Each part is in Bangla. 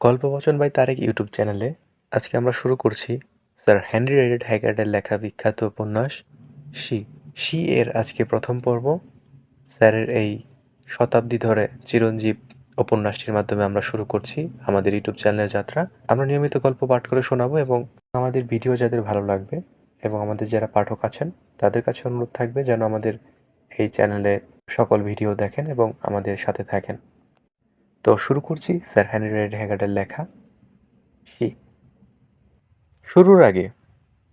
গল্পবচন বাই তারেক ইউটিউব চ্যানেলে আজকে আমরা শুরু করছি স্যার হেনরি রেড হ্যাগার্ডের লেখা বিখ্যাত উপন্যাস শি শি এর আজকে প্রথম পর্ব। স্যারের এই শতাব্দী ধরে চিরঞ্জীব উপন্যাসটির মাধ্যমে আমরা শুরু করছি আমাদের ইউটিউব চ্যানেলের যাত্রা। আমরা নিয়মিত গল্প পাঠ করে শোনাবো এবং আমাদের ভিডিও যাদের ভালো লাগবে এবং আমাদের যারা পাঠক আছেন তাদের কাছে অনুরোধ থাকবে যেন আমাদের এই চ্যানেলে সকল ভিডিও দেখেন এবং আমাদের সাথে থাকেন। তো শুরু করছি স্যার হেনরি রেড হ্যাগার্ডের লেখা শি। শুরুর আগে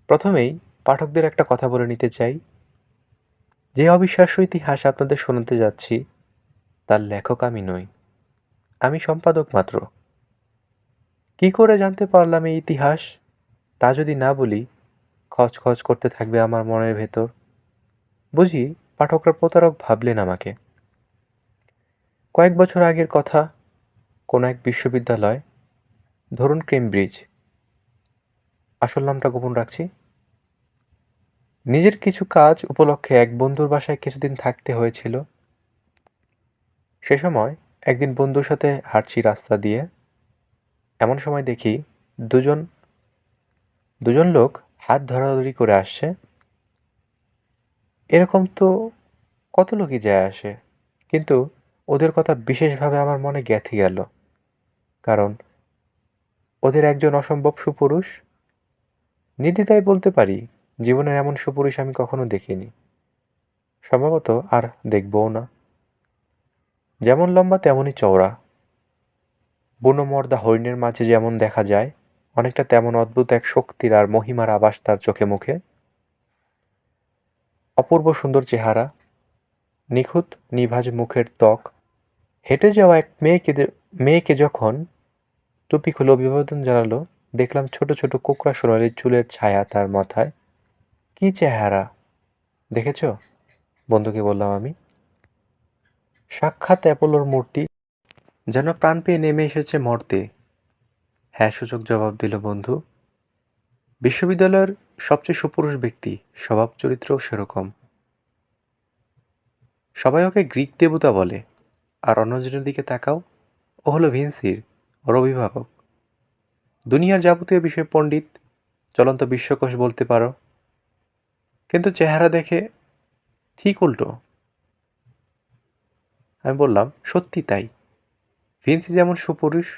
প্রথমেই পাঠকদের একটা কথা বলে নিতে চাই। যে অবিশ্বাস্য ইতিহাস আপনাদের শোনাতে যাচ্ছি তার লেখক আমি নই, আমি সম্পাদক মাত্র। কি করে জানতে পারলাম এই ইতিহাস তা যদি না বলি খচখচ করতে থাকবে আমার মনের ভেতর। বুঝি পাঠকরা প্রতারক ভাবলেন আমাকে। কয়েক বছর আগের কথা, কোনো এক বিশ্ববিদ্যালয়, ধরুন কেমব্রিজ, আসল নামটা গোপন রাখছি। নিজের কিছু কাজ উপলক্ষে এক বন্ধুর বাসায় কিছুদিন থাকতে হয়েছিল। সে সময় একদিন বন্ধুর সাথে হাঁটছি রাস্তা দিয়ে। এমন সময় দেখি দুজন দুজন লোক হাত ধরাধরি করে আসছে। এরকম তো কত লোকই যায় আসে, কিন্তু ওদের কথা বিশেষভাবে আমার মনে গেঁথে গেল, কারণ ওদের একজন অসম্ভব সুপুরুষ। নির্দ্বিধায় বলতে পারি জীবনের এমন সুপুরুষ আমি কখনো দেখিনি, সম্ভবত আর দেখবও না। যেমন লম্বা তেমনই চওড়া, বুনো মর্দা হরিণের মাঝে যেমন দেখা যায়, অনেকটা তেমন অদ্ভুত এক শক্তির আর মহিমার আভাস তার চোখে মুখে। অপূর্ব সুন্দর চেহারা, নিখুঁত নিভাজ মুখের ত্বক। হেঁটে যাওয়া এক মেয়েকে যখন টুপি খুলে অভিবাদন জানালো, দেখলাম ছোট ছোট কোকড়া সোনালি চুলের ছায়া তার মাথায়। কি চেহারা দেখেছ? বন্ধুকে বললাম আমি। সাক্ষাৎ অ্যাপোলোর মূর্তি, যেন প্রাণ পেয়ে নেমে এসেছে মর্তে। হ্যাঁ সূচক জবাব দিল বন্ধু। বিশ্ববিদ্যালয়ের সবচেয়ে সুপুরুষ ব্যক্তি, স্বভাব চরিত্রও সেরকম। সবাই ওকে গ্রিক দেবতা বলে। আর অন্যজনের দিকে তাকাও, ও হলো ভিনসির, ওর অভিভাবক। দুনিয়ার যাবতীয় বিষয় পণ্ডিত, চলন্ত বিশ্বকোষ বলতে পারো। কিন্তু চেহারা দেখে ঠিক উল্টো। আমি বললাম, সত্যি তাই। ভিনসি যেমন সুপুরুষ,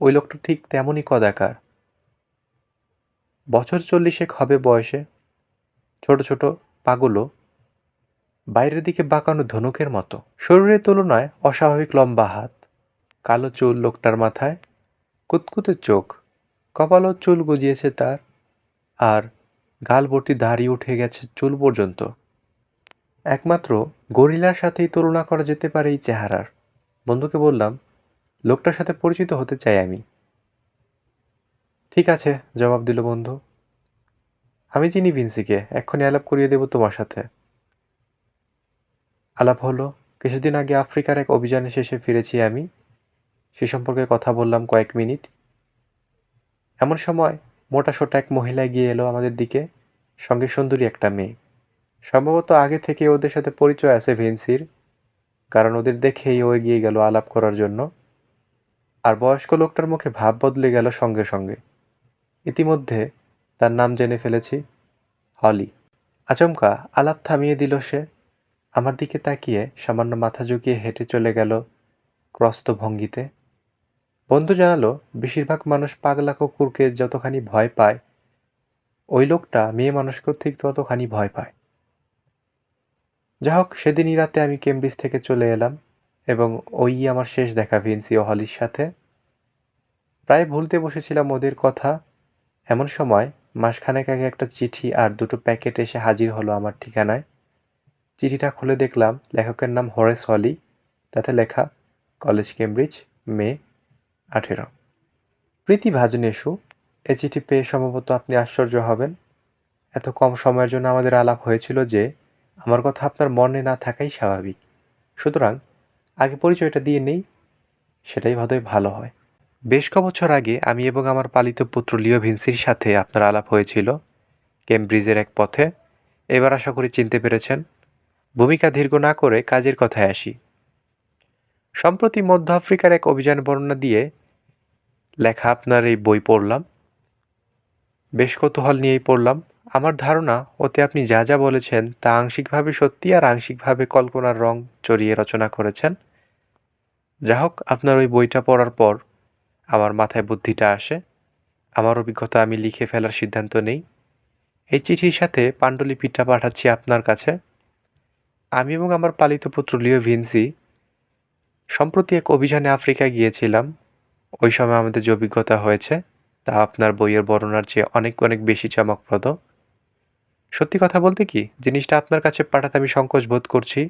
ওই লোকটা ঠিক তেমনই কদাকার। বছর 40 হবে বয়সে, ছোট ছোট পাগুলো, বাইরের দিকে বাঁকানো ধনুকের মতো। শরীরের তুলনায় অস্বাভাবিক লম্বা হাত, কালো চুল লোকটার মাথায়, কুতকুতে চোখ, কপালও চুল গজিয়েছে তার, আর গাল ভর্তি দাড়ি উঠে গেছে চুল পর্যন্ত। একমাত্র গরিলার সাথেই তুলনা করা যেতে পারে এই চেহারার। বন্ধুকে বললাম, লোকটার সাথে পরিচিত হতে চাই আমি। ঠিক আছে, জবাব দিল বন্ধু। আমি চিনি ভিনসিকে, এক্ষুনি আলাপ করিয়ে দেব তোমার সাথে। আলাপ হলো। কিছুদিন আগে আফ্রিকার এক অভিযানে শেষে ফিরেছি আমি। সে সম্পর্কে কথা বললাম কয়েক মিনিট। এমন সময় মোটাসোটা এক মহিলা এগিয়ে এলো আমাদের দিকে, সঙ্গে সুন্দরী একটা মেয়ে। সম্ভবত আগে থেকে ওদের সাথে পরিচয় আছে ভিনসির, কারণ ওদের দেখেই ও এগিয়ে গেল আলাপ করার জন্য। আর বয়স্ক লোকটার মুখে ভাব বদলে গেল সঙ্গে সঙ্গে। ইতিমধ্যে তার নাম জেনে ফেলেছি, হলি। আচমকা আলাপ থামিয়ে দিল সে। আমার দিকে তাকিয়ে সামান্য মাথা ঝুঁকিয়ে হেঁটে চলে গেল ক্রস্ত ভঙ্গিতে। বন্ধু জানালো, বেশিরভাগ মানুষ পাগলা কুকুরকে যতখানি ভয় পায়, ওই লোকটা মেয়ে মানুষকেও ঠিক ততখানি ভয় পায়। যা হোক, সেদিনই রাতে আমি কেমব্রিজ থেকে চলে এলাম এবং ওই আমার শেষ দেখা ভিনসি ও হলির সাথে। প্রায় ভুলতে বসেছিলাম ওদের কথা। এমন সময় মাসখানেক আগে একটা চিঠি আর দুটো প্যাকেট এসে হাজির হলো আমার ঠিকানায়। চিঠিটা খুলে দেখলাম লেখকের নাম হরেস হলি, তাতে লেখা কলেজ কেমব্রিজ, মে 18। প্রীতি ভাজনেশু। এ চিঠি পেয়ে সম্ভবত আপনি আশ্চর্য হবেন। এত কম সময়ের জন্য আমাদের আলাপ হয়েছিল যে আমার কথা আপনার মনে না থাকাই স্বাভাবিক। সুতরাং আগে পরিচয়টা দিয়ে নেই, সেটাই বোধহয় ভালো হয়। বেশ ক বছর আগে আমি এবং আমার পালিত পুত্র লিও ভিনসির সাথে আপনার আলাপ হয়েছিল কেমব্রিজের এক পথে। এবার আশা করি চিনতে পেরেছেন। ভূমিকা দীর্ঘ না করে কাজের কথায় আসি। সম্প্রতি মধ্য আফ্রিকার এক অভিযান বর্ণনা দিয়ে লেখা আপনার এই বই পড়লাম, বেশ কৌতূহল নিয়েই পড়লাম। আমার ধারণা ওতে আপনি যা যা বলেছেন তা আংশিকভাবে সত্যি আর আংশিকভাবে কল্পনার রং চড়িয়ে রচনা করেছেন। যা হোক, আপনার ওই বইটা পড়ার পর আমার মাথায় বুদ্ধিটা আসে। আমার অভিজ্ঞতা আমি লিখে ফেলার সিদ্ধান্ত নেই। এই চিঠির সাথে পাণ্ডুলিপিটা পাঠাচ্ছি আপনার কাছে। আমি এবং আমার পালিত পুত্র লিও ভিনসি সম্প্রতি এক অভিযানে আফ্রিকায় গিয়েছিলাম। ওই সময় আমাদের যে অভিজ্ঞতা হয়েছে তা আপনার বইয়ের বর্ণনার চেয়ে অনেক অনেক বেশি চমকপ্রদ। সত্যি কথা বলতে কি, জিনিসটা আপনার কাছে পাঠাতে আমি সংকোচ বোধ করছি,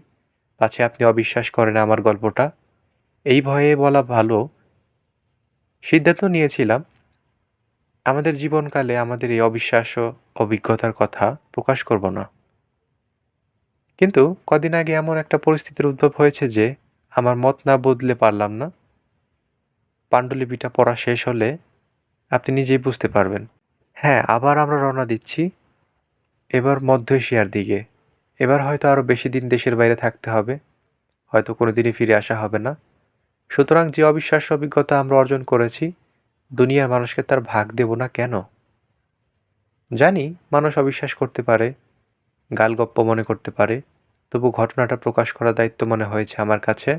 পাছে আপনি অবিশ্বাস করেন আমার গল্পটা। এই ভয়ে বলা ভালো, সিদ্ধান্ত নিয়েছিলাম আমাদের জীবনকালে আমাদের এই অবিশ্বাস্য অভিজ্ঞতার কথা প্রকাশ করব না। কিন্তু কদিন আগে এমন একটা পরিস্থিতির উদ্ভব হয়েছে যে আমার মত না বদলে পারলাম না। পাণ্ডুলিপিটা পড়া শেষ হলে আপনি নিজেই বুঝতে পারবেন। হ্যাঁ, আবার আমরা রওনা দিচ্ছি, এবার মধ্য এশিয়ার দিকে। এবার হয়তো আরও বেশি দিন দেশের বাইরে থাকতে হবে, হয়তো কোনো দিনই ফিরে আসা হবে না। সুতরাং যে অবিশ্বাস্য অভিজ্ঞতা আমরা অর্জন করেছি, দুনিয়ার মানুষকে তার ভাগ দেব না কেন? জানি মানুষ অবিশ্বাস করতে পারে, গালগপ্প মনে করতে পারে, তবু ঘটনাটা প্রকাশ করার দায়িত্ব মনে হয়েছে আমার কাছে।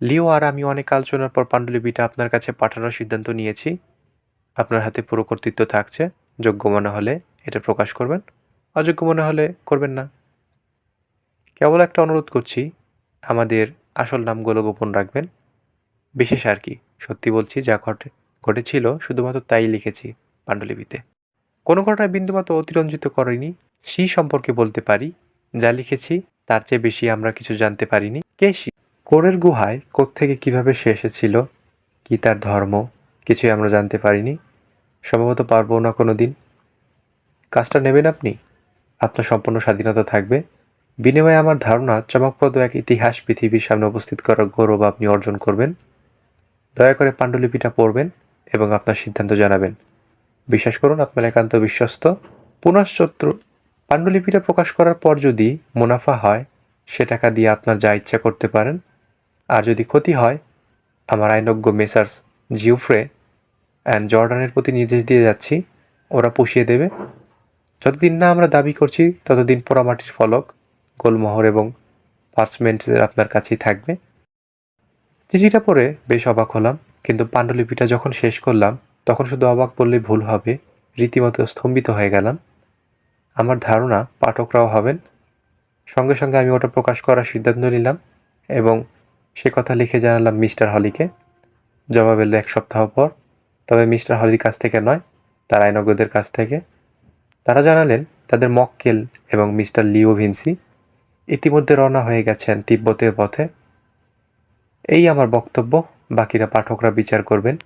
লিও আর আমি অনেক আলোচনার পর পাণ্ডুলিপিটা আপনার কাছে পাঠানোর সিদ্ধান্ত নিয়েছি। আপনার হাতে পুরো কর্তৃত্ব থাকছে। যোগ্য মনে হলে এটা প্রকাশ করবেন, অযোগ্য মনে হলে করবেন না। কেবল একটা অনুরোধ করছি, আমাদের আসল নামগুলো গোপন রাখবেন। বিশেষ আর কি, সত্যি বলছি, যা ঘটেছিল শুধুমাত্র তাই লিখেছি পাণ্ডুলিপিতে। কোনো ঘটনা বিন্দুমাত্র অতিরঞ্জিত করিনি। সেই সম্পর্কে বলতে পারি, যা লিখেছি তার চেয়ে বেশি আমরা কিছু জানতে পারিনি। K C? কোরের গুহায় কোত্থেকে কিভাবে সে এসেছিল, কি তার ধর্ম, কিছুই আমরা জানতে পারিনি। সম্ভবত পারবো না কোনো দিন। কাজটা নেবেন আপনি, আপনার সম্পূর্ণ স্বাধীনতা থাকবে। বিনিময়ে আমার ধারণা চমকপ্রদ এক ইতিহাস পৃথিবীর সামনে উপস্থিত করার গৌরব আপনি অর্জন করবেন। দয়া করে পাণ্ডুলিপিটা পড়বেন এবং আপনার সিদ্ধান্ত জানাবেন। বিশ্বাস করুন, আপনার একান্ত বিশ্বস্ত পুনশ্চত্র। পাণ্ডুলিপিটা প্রকাশ করার পর যদি মুনাফা হয়, সে টাকা দিয়ে আপনার যা ইচ্ছা করতে পারেন। আর যদি ক্ষতি হয়, আমার আইনজ্ঞ মেসার্স জিওফ্রে অ্যান্ড জর্ডানের প্রতি নির্দেশ দিয়ে যাচ্ছি, ওরা পুষিয়ে দেবে। যতদিন না আমরা দাবি করছি ততদিন পোড়ামাটির ফলক, গোলমোহর এবং পার্চমেন্টসের আপনার কাছেই থাকবে। চিঠিটা পড়ে বেশ অবাক হলাম, কিন্তু পাণ্ডুলিপিটা যখন শেষ করলাম তখন শুধু অবাক বললেই ভুল হবে, রীতিমতো স্তম্ভিত হয়ে গেলাম। আমার ধারণা পাঠকরাও হবেন। সঙ্গে সঙ্গে আমি ওটা প্রকাশ করার সিদ্ধান্ত নিলাম এবং সে কথা লিখে জানালাম মিস্টার হলিকে। জবাব এলো 1 সপ্তাহ পর, তবে মিস্টার হলির কাছ থেকে নয়, তার আইনজ্ঞদের কাছ থেকে। তারা জানালেন তাদের মক্কেল এবং মিস্টার লিও ভিনসি ইতিমধ্যে রওনা হয়ে গেছেন তিব্বতের পথে। এই আমার বক্তব্য, বাকিরা পাঠকরা বিচার করবেন।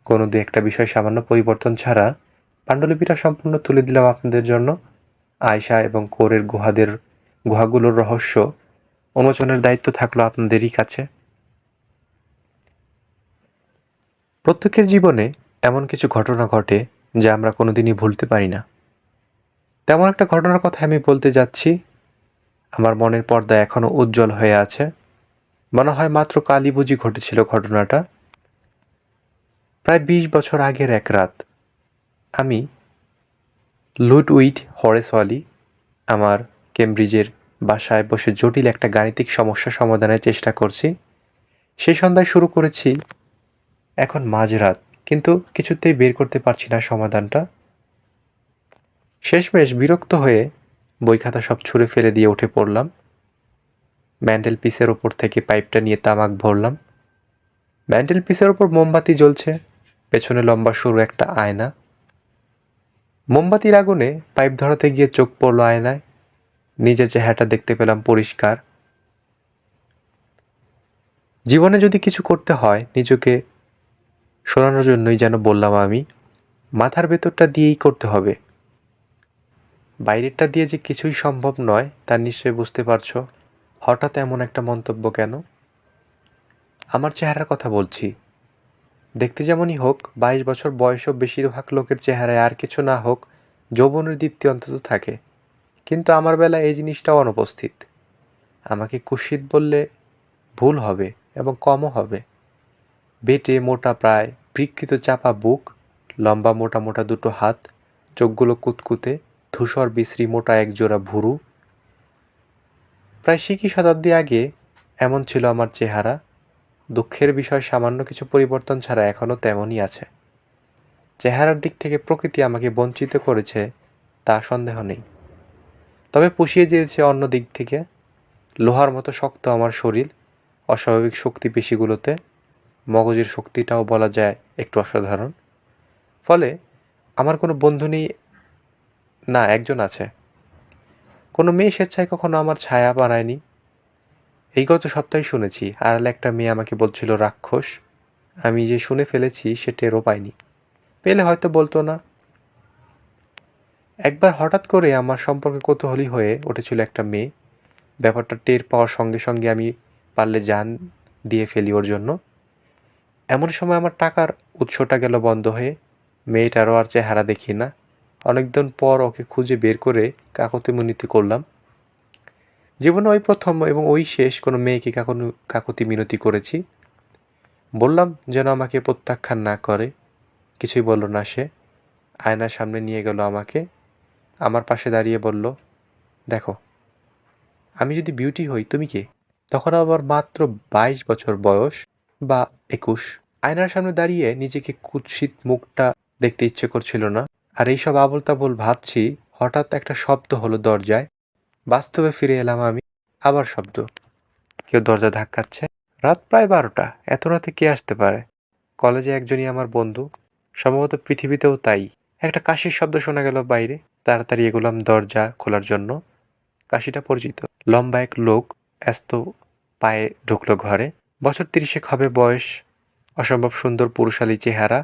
কোনো দু একটা বিষয় সামান্য পরিবর্তন ছাড়া পাণ্ডুলিপিটা সম্পূর্ণ তুলে দিলাম আপনাদের জন্য। আয়শা এবং কোরের গুহাগুলোর রহস্য উন্মোচনের দায়িত্ব থাকলো আপনাদেরই কাছে। প্রত্যেকের জীবনে এমন কিছু ঘটনা ঘটে যা আমরা কোনোদিনই ভুলতে পারি না। তেমন একটা ঘটনার কথা আমি বলতে যাচ্ছি। আমার মনের পর্দা এখনও উজ্জ্বল হয়ে আছে। মনে হয় মাত্র কালই বুঝি ঘটেছিল ঘটনাটা। প্রায় 20 বছর আগের এক রাত, আমি লুডউইড হরেসওয়ালি আমার কেমব্রিজের বাসায় বসে জটিল একটা গাণিতিক সমস্যা সমাধানের চেষ্টা করছি। সেই সন্ধ্যায় শুরু করেছি, এখন মাঝরাত, কিন্তু কিছুতেই বের করতে পারছি না সমাধানটা। শেষমেশ বিরক্ত হয়ে বই খাতা সব ছুঁড়ে ফেলে দিয়ে উঠে পড়লাম। ম্যান্ডেল পিসের ওপর থেকে পাইপটা নিয়ে তামাক ভরলাম। ম্যান্ডেল পিসের ওপর মোমবাতি জ্বলছে, পেছনে লম্বা সরু একটা আয়না। মোমবাতির আগুনে পাইপ ধরাতে গিয়ে চোখ পড়ল আয়নায়। নিজের চেহারাটা দেখতে পেলাম পরিষ্কার। জীবনে যদি কিছু করতে হয় নিজেকে শোনানোর জন্যই যেন বললাম আমি, মাথার ভেতরটা দিয়েই করতে হবে। বাইরেরটা দিয়ে যে কিছুই সম্ভব নয় তা নিশ্চয়ই বুঝতে পারছো। হঠাৎ এমন একটা মন্তব্য কেন? আমার চেহারার কথা বলছি। দেখতে যেমনই হোক, 22 বছর বয়সও বেশিরভাগ লোকের চেহারায় আর কিছু না হোক যৌবনের দীপ্তি অন্তত থাকে, কিন্তু আমার বেলা এই জিনিসটাও অনুপস্থিত। আমাকে কুৎসিত বললে ভুল হবে এবং কমও হবে। বেটে মোটা প্রায় বিকৃত চাপা বুক, লম্বা মোটা মোটা দুটো হাত, চোখগুলো কুতকুতে, ধূসর বিশ্রী মোটা একজোড়া ভুরু। প্রায় সিকি শতাব্দী আগে এমন ছিল আমার চেহারা। দুঃখের বিষয় সামান্য কিছু পরিবর্তন ছাড়া এখনও তেমনই আছে। চেহারার দিক থেকে প্রকৃতি আমাকে বঞ্চিত করেছে তা সন্দেহ নেই, তবে পুষিয়ে দিয়েছে অন্য দিক থেকে। লোহার মতো শক্ত আমার শরীর, অস্বাভাবিক শক্তি পেশিগুলোতে, মগজের শক্তিটাও বলা যায় একটু অসাধারণ। ফলে আমার কোনো বন্ধু নেই, না একজন আছে। কোনো মেয়ে স্বেচ্ছায় কখনো আমার ছায়া বানায়নি। এই গত সপ্তাহে শুনেছি আড়ালে একটা মেয়ে আমাকে বলছিল রাক্ষস। আমি যে শুনে ফেলেছি সে টেরও পাইনি, পেলে হয়তো বলতো না। একবার হঠাৎ করে আমার সম্পর্কে কৌতূহলী হয়ে উঠেছিল একটা মেয়ে। ব্যাপারটা টের পাওয়ার সঙ্গে সঙ্গে আমি পারলে জান দিয়ে ফেলি ওর জন্য। এমন সময় আমার টাকার উৎসটা গেল বন্ধ হয়ে। মেয়েটারও আর চেহারা দেখি না। অনেকদিন পর ওকে খুঁজে বের করে কাকতি মিনতি করলাম। জীবনে ওই প্রথম এবং ওই শেষ কোনো মেয়েকে কাকতি মিনতি করেছি। বললাম যেন আমাকে প্রত্যাখ্যান না করে। কিছুই বলল না সে। আয়নার সামনে নিয়ে গেল আমাকে। আমার পাশে দাঁড়িয়ে বলল, দেখো, আমি যদি বিউটি হই তুমি কে? তখন আবার মাত্র 22 বছর বয়স বা 21। আয়নার সামনে দাঁড়িয়ে নিজেকে কুৎসিত মুখটা দেখতে ইচ্ছে করছিল না। আর এইসব আবোল তাবোল ভাবছি, হঠাৎ একটা শব্দ হলো দরজায়। বাস্তবে ফিরে এলাম আমি। আবার শব্দ, কেউ দরজা ধাক্কাচ্ছে। রাত প্রায় 12টা। এত রাতে কে আসতে পারে? কলেজে একজনই আমার বন্ধু, সম্ভবত পৃথিবীতেও তাই। একটা কাশির শব্দ শোনা গেল বাইরে। তাড়াতাড়ি এগোলাম দরজা খোলার জন্য। কাশিটা পরিচিত। লম্বা এক লোক ব্যস্ত পায়ে ঢুকলো ঘরে। বছর 30 হবে বয়স, অসম্ভব সুন্দর পুরুষালী চেহারা,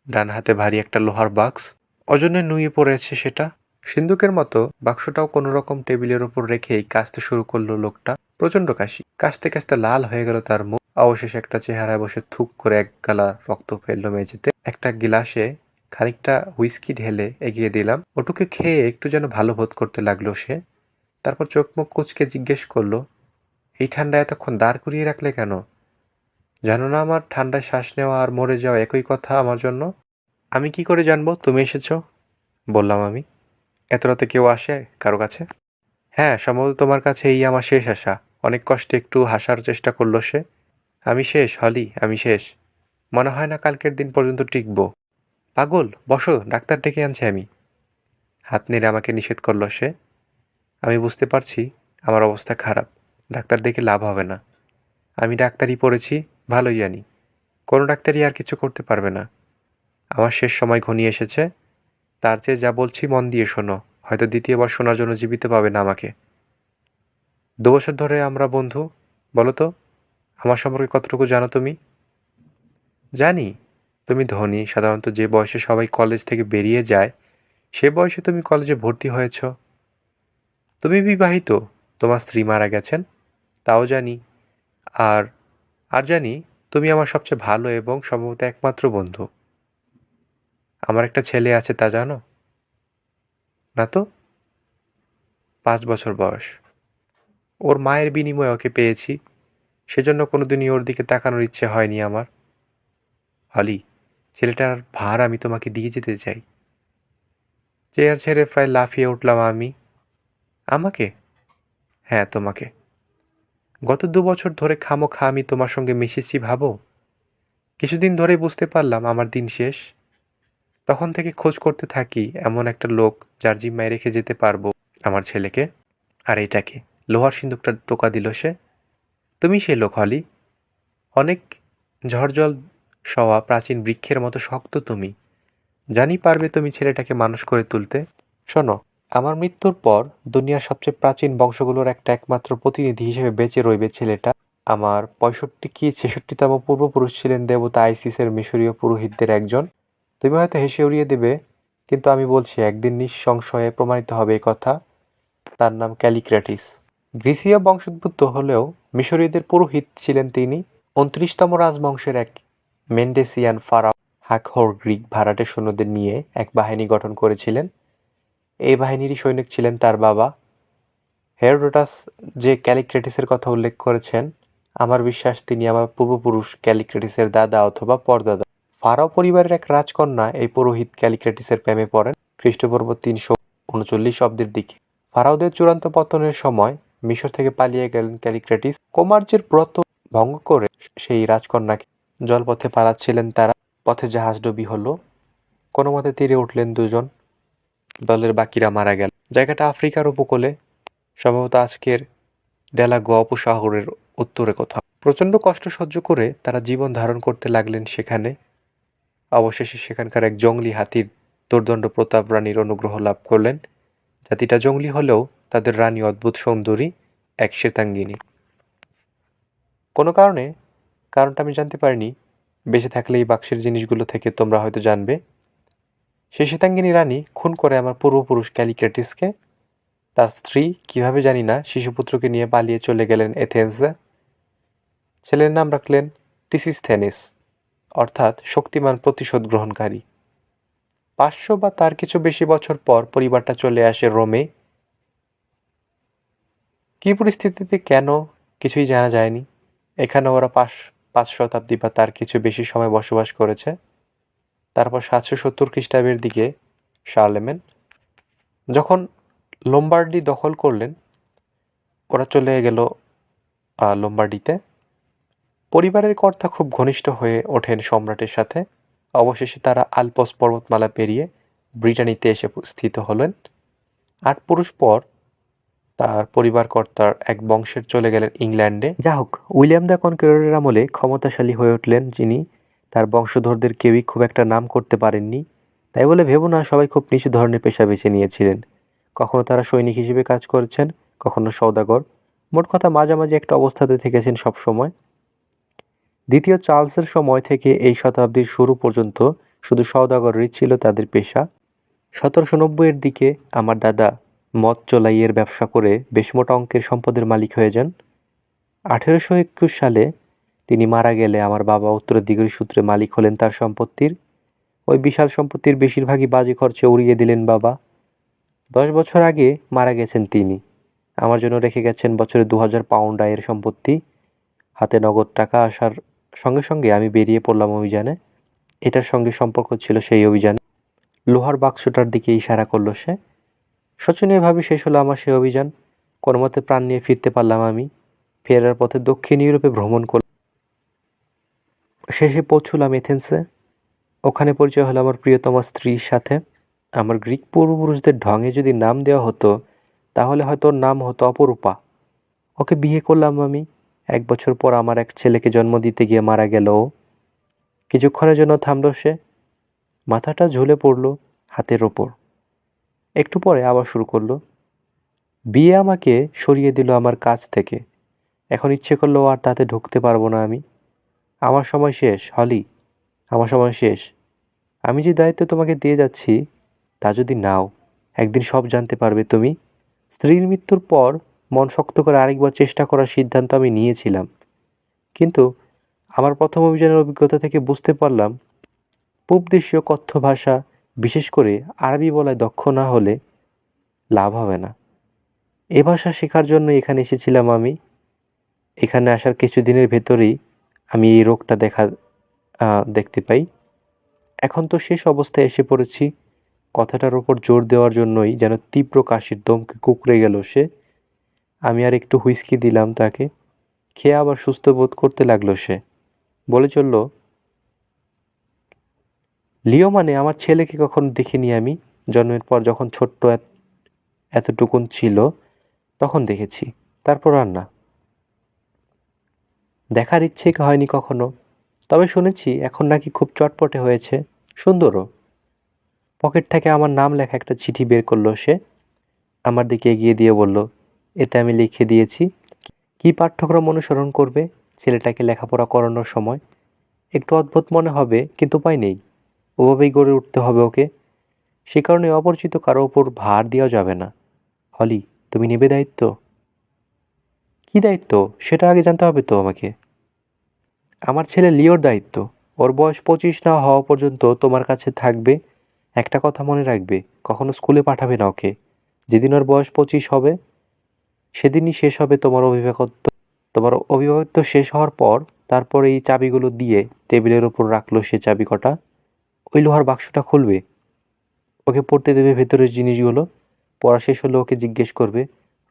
ডান হাতে ভারী একটা লোহার বাক্স, ওজনে নুয়ে পড়েছে সেটা। সিন্দুকের মতো বাক্সটাও কোনো রকম টেবিলের ওপর রেখেই কাশতে শুরু করলো লোকটা। প্রচণ্ড কাশি। কাশতে কাশতে লাল হয়ে গেল তার মুখ। অবশেষে একটা চেহারায় বসে থুক করে এক গালা রক্ত ফেললো মেঝেতে। একটা গিলাসে খানিকটা হুইস্কি ঢেলে এগিয়ে দিলাম। ওটুকে খেয়ে একটু যেন ভালো বোধ করতে লাগলো সে। তারপর চোখ মুখ কুঁচকে জিজ্ঞেস করলো, এই ঠান্ডায় এতক্ষণ দাঁড় করিয়ে রাখলে কেন? জানো না আমার ঠান্ডায় শ্বাস নেওয়া আর মরে যাওয়া একই কথা আমার জন্য? আমি কি করে জানবো তুমি এসেছো? বললাম আমি। এত রাতে কেউ আসে কারো কাছে? হ্যাঁ, সম্ভবত তোমার কাছে এই আমার শেষ আশা। অনেক কষ্টে একটু হাসার চেষ্টা করলো সে। আমি শেষ হলি, আমি শেষ। মনে হয় না কালকের দিন পর্যন্ত টিকবো। পাগল, বসো, ডাক্তার ডেকে আনছি আমি। হাত নেড়ে আমাকে নিষেধ করলো সে। আমি বুঝতে পারছি আমার অবস্থা খারাপ। ডাক্তার ডেকে লাভ হবে না। আমি ডাক্তারি পড়েছি, ভালোই জানি। কোনো ডাক্তারই আর কিছু করতে পারবে না। আমার শেষ সময় ঘনিয়ে এসেছে। তার চেয়ে যা বলছি মন দিয়ে শোনো, হয়তো দ্বিতীয়বার শোনার জন্য জীবিত পাবে না আমাকে। 2 বছর ধরে আমরা বন্ধু। বলো তো, আমার সম্পর্কে কতটুকু জানো তুমি? জানি তুমি ধনী। সাধারণত যে বয়সে সবাই কলেজ থেকে বেরিয়ে যায় সে বয়সে তুমি কলেজে ভর্তি হয়েছ। তুমি বিবাহিত, তোমার স্ত্রী মারা গেছেন, তাও জানি। আর আর জানি তুমি আমার সবচেয়ে ভালো এবং সম্ভবত একমাত্র বন্ধু। আমার একটা ছেলে আছে, তা জানো? না তো। 5 বছর বয়স। ওর মায়ের বিনিময়ে ওকে পেয়েছি, সেজন্য কোনোদিনই ওর দিকে তাকানোর ইচ্ছে হয়নি আমার। হলি, ছেলেটার ভার আমি তোমাকে দিয়ে যেতে চাই। চেয়ার ছেড়ে প্রায় লাফিয়ে উঠলাম আমি। আমাকে? হ্যাঁ, তোমাকে। গত 2 বছর ধরে খামোখা আমি তোমার সঙ্গে মিশেছি ভাবো। কিছুদিন ধরেই বুঝতে পারলাম আমার দিন শেষ। তখন থেকে খোঁজ করতে থাকি এমন একটা লোক যার জিম্মায় রেখে যেতে পারবো আমার ছেলেকে। আর এটাকে লোহার সিন্দুকটা টোকা দিল সে। তুমি সেই লোক হলি। অনেক ঝড়জল সওয়া প্রাচীন বৃক্ষের মতো শক্ত তুমি। জানি পারবে তুমি ছেলেটাকে মানুষ করে তুলতে। শোনো, আমার মৃত্যুর পর দুনিয়ার সবচেয়ে প্রাচীন বংশগুলোর একটা একমাত্র প্রতিনিধি হিসেবে বেঁচে রইবে ছেলেটা। আমার 65 কি 66তম পূর্বপুরুষ ছিলেন দেবতা আইসিসের মিশরীয় পুরোহিতদের একজন। তুমি হয়তো হেসে উড়িয়ে দেবে, কিন্তু আমি বলছি একদিন নিঃসংশয়ে প্রমাণিত হবে এই কথা। তার নাম ক্যালিক্র্যাটিস। গ্রিসীয় বংশোদ্ভূত হলেও মিশরীয়দের পুরোহিত ছিলেন তিনি। 29তম রাজবংশের এক মেন্ডেসিয়ান ফারাও হাকহোর গ্রিক ভাড়াটে সৈন্যদের নিয়ে এক বাহিনী গঠন করেছিলেন। এই বাহিনীরই সৈনিক ছিলেন তার বাবা। হেরোডোটাস যে ক্যালিক্রেটিসের কথা উল্লেখ করেছেন, আমার বিশ্বাস তিনি আমার পূর্বপুরুষ ক্যালিক্রেটিসের দাদা অথবা পরদাদা। ফারাও পরিবারের এক রাজকন্যা এই পুরোহিত ক্যালিক্রেটিসের প্রেমে পড়েন খ্রিস্টপূর্ব 339 অব্দের দিকে। ফারাওদের চূড়ান্ত পতনের সময় মিশর থেকে পালিয়ে গেলেন ক্যালিক্রেটিস। কোমার্জের ব্রত ভঙ্গ করে সেই রাজকন্যাকে জলপথে পালাচ্ছিলেন তারা। পথে জাহাজডুবি হলো, কোনো মতে তীরে উঠলেন দুজন, দলের বাকিরা মারা গেল। জায়গাটা আফ্রিকার উপকূলে, সম্ভবত আজকের ডেলাগোয়া উপসাগরের উত্তরে কোথাও। প্রচণ্ড কষ্ট সহ্য করে তারা জীবন ধারণ করতে লাগলেন সেখানে। অবশেষে সেখানকার এক জঙ্গলি হাতির দুর্দণ্ড প্রতাপ রানীর অনুগ্রহ লাভ করলেন। জাতিটা জঙ্গলি হলেও তাদের রানী অদ্ভুত সুন্দরী, এক শ্বেতাঙ্গিনী। কোনো কারণটা আমি জানতে পারিনি, বেঁচে থাকলে এই বাক্সের জিনিসগুলো থেকে তোমরা হয়তো জানবে। সেই শ্বেতাঙ্গিনী রানী খুন করে আমার পূর্বপুরুষ ক্যালিক্রেটিসকে। তার স্ত্রী কিভাবে জানি না শিশুপুত্রকে নিয়ে পালিয়ে চলে গেলেন এথেন্সে। ছেলের নাম রাখলেন টিসিসথেনিস, অর্থাৎ শক্তিমান প্রতিশোধ গ্রহণকারী। 500 বা তার কিছু বেশি বছর পর পরিবারটা চলে আসে রোমে। কী পরিস্থিতিতে, কেন, কিছুই জানা যায়নি। এখানে ওরা 5 শতাব্দী বা তার কিছু বেশি সময় বসবাস করেছে। তারপর 770 খ্রিস্টাব্দের দিকে শার্লেমেন যখন লোম্বার্ডি দখল করলেন, ওরা চলে গেল লোম্বার্ডিতে। পরিবারের কর্তা খুব ঘনিষ্ঠ হয়ে ওঠেন সম্রাটের সাথে। অবশেষে তারা আলপস পর্বতমালা পেরিয়ে ব্রিটানিতে এসে স্থিত হলেন। 8 পুরুষ পর তার পরিবার কর্তার এক বংশের চলে গেলেন ইংল্যান্ডে। যা হোক, উইলিয়াম দ্য কনকেররের আমলে ক্ষমতাশালী হয়ে উঠলেন যিনি, তার বংশধরদের কেউই খুব একটা নাম করতে পারেননি। তাই বলে ভেবো না সবাই খুব নিচু ধরনের পেশা বেছে নিয়েছিলেন। কখনো তারা সৈনিক হিসেবে কাজ করেছেন, কখনো সওদাগর। মোট কথা মাঝামাঝি একটা অবস্থাতে থেকেছেন সবসময়। দ্বিতীয় চার্লসের সময় থেকে এই শতাব্দীর শুরু পর্যন্ত শুধু সওদাগরই ছিল তাদের পেশা। 1790-এর দিকে আমার দাদা মদ চোলাইয়ের ব্যবসা করে বেশ মোটা অঙ্কের সম্পদের মালিক হয়ে যান। 1821 সালে তিনি মারা গেলে আমার বাবা উত্তরাধিকারী সূত্রে মালিক হলেন তার সম্পত্তির। ওই বিশাল সম্পত্তির বেশিরভাগই বাজে খরচে উড়িয়ে দিলেন বাবা। 10 বছর আগে মারা গেছেন তিনি। আমার জন্য রেখে গেছেন বছরে 2000 পাউন্ড আয়ের সম্পত্তি। হাতে নগদ টাকা আসার সঙ্গে সঙ্গে আমি বেরিয়ে পড়লাম অভিযানে। এটার সঙ্গে সম্পর্ক ছিল সেই অভিযানে। লোহার বাক্সটার দিকে ইশারা করলো সে। শোচনীয়ভাবে শেষ হলো আমার সেই অভিযান। কোনো মতে প্রাণ নিয়ে ফিরতে পারলাম আমি। ফেরার পথে দক্ষিণ ইউরোপে ভ্রমণ করলাম। শেষে পৌঁছলাম এথেন্সে। ওখানে পরিচয় হলো আমার প্রিয়তমা স্ত্রীর সাথে। আমার গ্রিক পূর্বপুরুষদের ঢঙে যদি নাম দেওয়া হতো তাহলে হয়তো ওর নাম হতো অপরূপা। ওকে বিয়ে করলাম আমি। 1 বছর পর আমার এক ছেলেকে জন্ম দিতে গিয়ে মারা গেল ও। কিছুক্ষণের জন্য থামল সে, মাথাটা ঝুলে পড়ল হাতের ওপর। একটু পরে আবার শুরু করলো। বিয়ে আমাকে সরিয়ে দিল আমার কাছ থেকে। এখন ইচ্ছে করলো আর তাতে ঢুকতে পারবো না আমি। আমার সময় শেষ হলি, আমার সময় শেষ। আমি যে দায়িত্ব তোমাকে দিয়ে যাচ্ছি তা যদি নাও, একদিন সব জানতে পারবে তুমি। স্ত্রীর মৃত্যুর পর মন শক্ত করে আরেকবার চেষ্টা করার সিদ্ধান্ত আমি নিয়েছিলাম, কিন্তু আমার প্রথম অভিযানের অভিজ্ঞতা থেকে বুঝতে পারলাম পূবদেশীয় কথ্য ভাষা, বিশেষ করে আরবি বলায় দক্ষ না হলে লাভ হবে না। এ ভাষা শেখার জন্য এখানে এসেছিলাম আমি। এখানে আসার কিছুদিনের ভেতরেই আমি এই রোগটা দেখতে পাই। এখন তো শেষ অবস্থায় এসে পড়েছি। কথাটার ওপর জোর দেওয়ার জন্যই যেন তীব্র কাশির দমকে কুঁকড়ে গেল সে। আমি আর একটু হুইস্কি দিলাম তাকে। খেয়ে আবার সুস্থ বোধ করতে লাগলো সে। বলে চলল, লিও মানে আমার ছেলেকে কখনো দেখিনি আমি। জন্মের পর যখন ছোট্ট এতটুকুন ছিল তখন দেখেছি, তারপর আর না। দেখার ইচ্ছে হয়নি কখনো। তবে শুনেছি এখন নাকি খুব চটপটে হয়েছে, সুন্দরও। পকেট থেকে আমার নাম লেখা একটা চিঠি বের করলো সে। আমার দিকে এগিয়ে দিয়ে বলল, এতে আমি লিখে দিয়েছি কি পাঠ্যক্রম অনুসরণ করবে ছেলেটাকে লেখাপড়া করানোর সময়। একটু অদ্ভুত মনে হবে, কিন্তু উপায় নেই, ওভাবেই গড়ে উঠতে হবে ওকে। সে কারণে অপরিচিত কারো ওপর ভার দেওয়া যাবে না। হলি, তুমি নেবে দায়িত্ব? কি দায়িত্ব সেটা আগে জানতে হবে তো আমাকে। আমার ছেলে লিওর দায়িত্ব। ওর বয়স 25 না হওয়া পর্যন্ত তোমার কাছে থাকবে। একটা কথা মনে রাখবে, কখনো স্কুলে পাঠাবে না ওকে। যেদিন ওর বয়স 25 হবে সেদিনই শেষ হবে তোমার অভিভাবকত্ব। তোমার অভিভাবকত্ব শেষ হওয়ার পর তারপর এই চাবিগুলো দিয়ে টেবিলের ওপর রাখলো সে চাবি কটা। ওই লোহার বাক্সটা খুলবে, ওকে পড়তে দেবে ভেতরের জিনিসগুলো। পড়া শেষ হলে ওকে জিজ্ঞেস করবে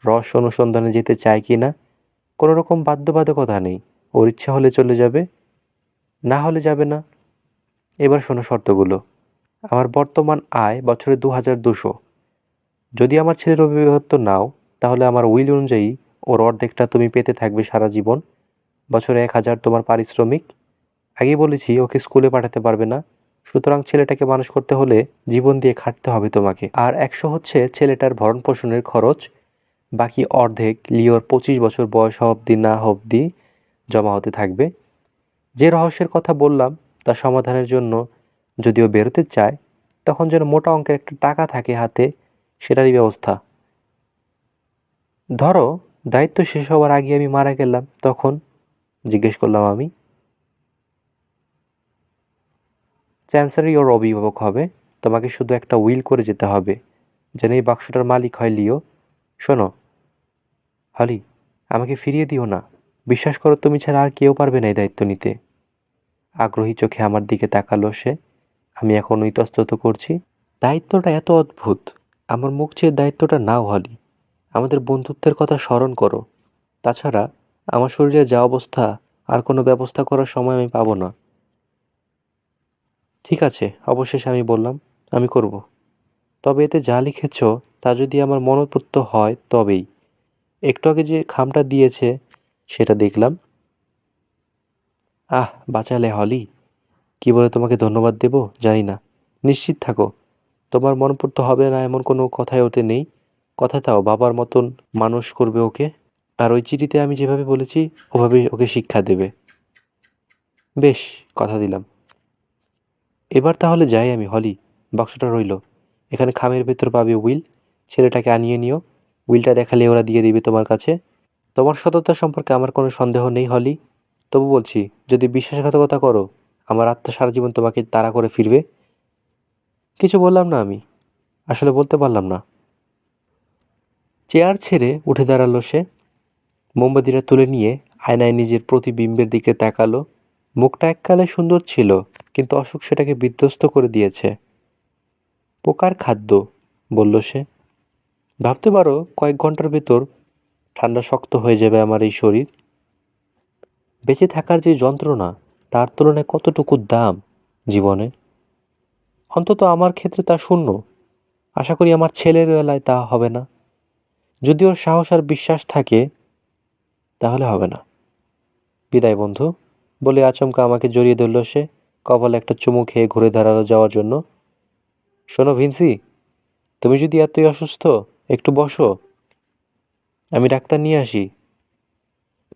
রহস্য অনুসন্ধানে যেতে চায় কি না। কোনো রকম বাধ্যবাধকতা নেই, ওর ইচ্ছা হলে চলে যাবে, না হলে যাবে না। এবার শোনো শর্তগুলো। আমার বর্তমান আয় বছরে 2200। যদি আমার ছেলের অভিভাবকত্ব নাও, তাহলে আমার উইল অনুযায়ী ওর অর্ধেকটা তুমি পেতে থাকবে সারা জীবন। বছরে 1000 তোমার পারিশ্রমিক। আগেই বলেছি ওকে স্কুলে পাঠাতে পারবে না, সুতরাং ছেলেটাকে মানুষ করতে হলে জীবন দিয়ে খাটতে হবে তোমাকে। আর 100 হচ্ছে ছেলেটার ভরণ পোষণের খরচ। বাকি অর্ধেক লিওর 25 বছর বয়স অবধি না অবধি জমা হতে থাকবে। যে রহস্যের কথা বললাম তা সমাধানের জন্য যদিও বেরোতে চায়, তখন যেন মোটা অঙ্কের একটা টাকা থাকে হাতে, সেটারই ব্যবস্থা। ধরো দায়িত্ব শেষ হওয়ার আগে আমি মারা গেলাম, তখন জিজ্ঞেস করলাম আমি। চ্যান্সারই ওর অভিভাবক হবে। তোমাকে শুধু একটা উইল করে যেতে হবে যেন এই বাক্সটার মালিক হয় লিও। শোনো হলি, আমাকে ফিরিয়ে দিও না। বিশ্বাস করো, তুমি ছাড়া আর কেউ পারবে না এই দায়িত্ব নিতে। আগ্রহী চোখে আমার দিকে তাকালো সে। আমি এখন ইতস্তত করছি। দায়িত্বটা এত অদ্ভুত। আমার মুখ চেয়ে দায়িত্বটা নাও হলি। আমাদের বন্ধুত্বের কথা স্মরণ করো। তাছাড়া আমার শরীরে যা অবস্থা, আর কোনো ব্যবস্থা করার সময় আমি পাবো না। ঠিক আছে, অবশেষে আমি বললাম, আমি করব। তবে এতে যা লিখেছ তা যদি আমার মনোপুত হয় তবেই। একটু আগে যে খামটা দিয়েছে সেটা দেখলাম। আহ, বাঁচালে হলি। কি বলে তোমাকে ধন্যবাদ দেব জানি না। নিশ্চিত থাকো, তোমার মনোপুত হবে না এমন কোনো কথাই ওতে নেই। কথা দাও বাবার মতন মানুষ করবে ওকে। আর ওই চিঠিতে আমি যেভাবে বলেছি ওভাবেই ওকে শিক্ষা দেবে। বেশ, কথা দিলাম। এবার তাহলে যাই আমি হলি। বাক্সটা রইল এখানে, খামের ভেতর পাবে উইল। ছেলেটাকে আনিয়ে নিও। উইলটা দেখালে ওরা দিয়ে দিবে তোমার কাছে। তোমার সততা সম্পর্কে আমার কোনো সন্দেহ নেই হলি। তবু বলছি, যদি বিশ্বাসঘাতকতা করো, আমার আত্মা সারা জীবন তোমাকে তাড়া করে ফিরবে। কিছু বললাম না আমি, আসলে বলতে পারলাম না। চেয়ার ছেড়ে উঠে দাঁড়ালো সে। মোমবাতিটা তুলে নিয়ে আয়নায় নিজের প্রতিবিম্বের দিকে তাকালো। মুখটা এককালে সুন্দর ছিল, কিন্তু অসুখ সেটাকে বিধ্বস্ত করে দিয়েছে। পোকার খাদ্য, বলল সে। ভাবতে পারো কয়েক ঘন্টার ভেতর ঠান্ডা শক্ত হয়ে যাবে আমার এই শরীর। বেঁচে থাকার যে যন্ত্রণা, তার তুলনায় কতটুকু দাম জীবনের। অন্তত আমার ক্ষেত্রে তা শূন্য। আশা করি আমার ছেলের বেলায় তা হবে না। যদি ওর সাহস আর বিশ্বাস থাকে তাহলে হবে না। বিদায় বন্ধু, বলে আচমকা আমাকে জড়িয়ে ধরল সে। কপালে একটা চুমু খেয়ে ঘুরে দাঁড়ালো যাওয়ার জন্য। শোনো ভিনসি, তুমি যদি এতই অসুস্থ, একটু বসো, আমি ডাক্তার নিয়ে আসি।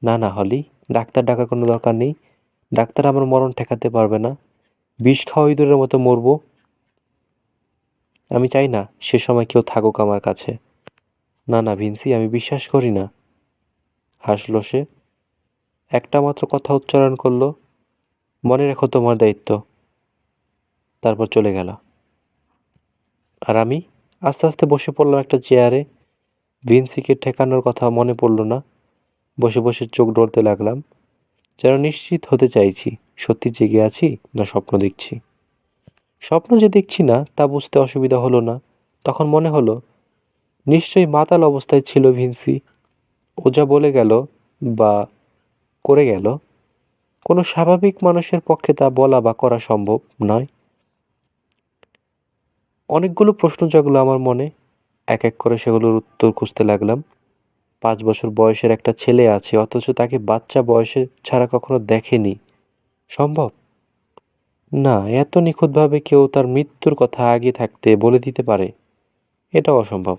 না না হলি, ডাক্তার ডাকার কোনো দরকার নেই। ডাক্তার আমার মরণ ঠেকাতে পারবে না। বিষ খাওয়া ইঁদুরের মতো মরবো। আমি চাই না সে সময় কেউ থাকুক আমার কাছে। না না ভিনসি, আমি বিশ্বাস করি না। হাসলো সে। একটা মাত্র কথা উচ্চারণ করলো, মনে রেখো তোমার দায়িত্ব। তারপর চলে গেল। আর আমি আস্তে আস্তে বসে পড়লাম একটা চেয়ারে। ভিনসিকে ঠেকানোর কথা মনে পড়ল না। বসে বসে চোখ ডলতে লাগলাম, যেন নিশ্চিত হতে চাইছি সত্যি জেগে আছি না স্বপ্ন দেখছি। স্বপ্ন যে দেখছি না তা বুঝতে অসুবিধা হলো না। তখন মনে হলো নিশ্চয়ই মাতাল অবস্থায় ছিল ভিনসি। ও যা বলে গেল বা করে গেল, কোনো স্বাভাবিক মানুষের পক্ষে তা বলা বা করা সম্ভব নয়। অনেকগুলো প্রশ্ন জাগলো আমার মনে। এক এক করে সেগুলোর উত্তর খুঁজতে লাগলাম। 5 বছর বয়সের একটা ছেলে আছে, অথচ তাকে বাচ্চা বয়সে ছাড়া কখনো দেখেনি। সম্ভব? না, এত নিখুঁতভাবে কেউ তার মৃত্যুর কথা আগে থাকতে বলে দিতে পারে, এটাও অসম্ভব।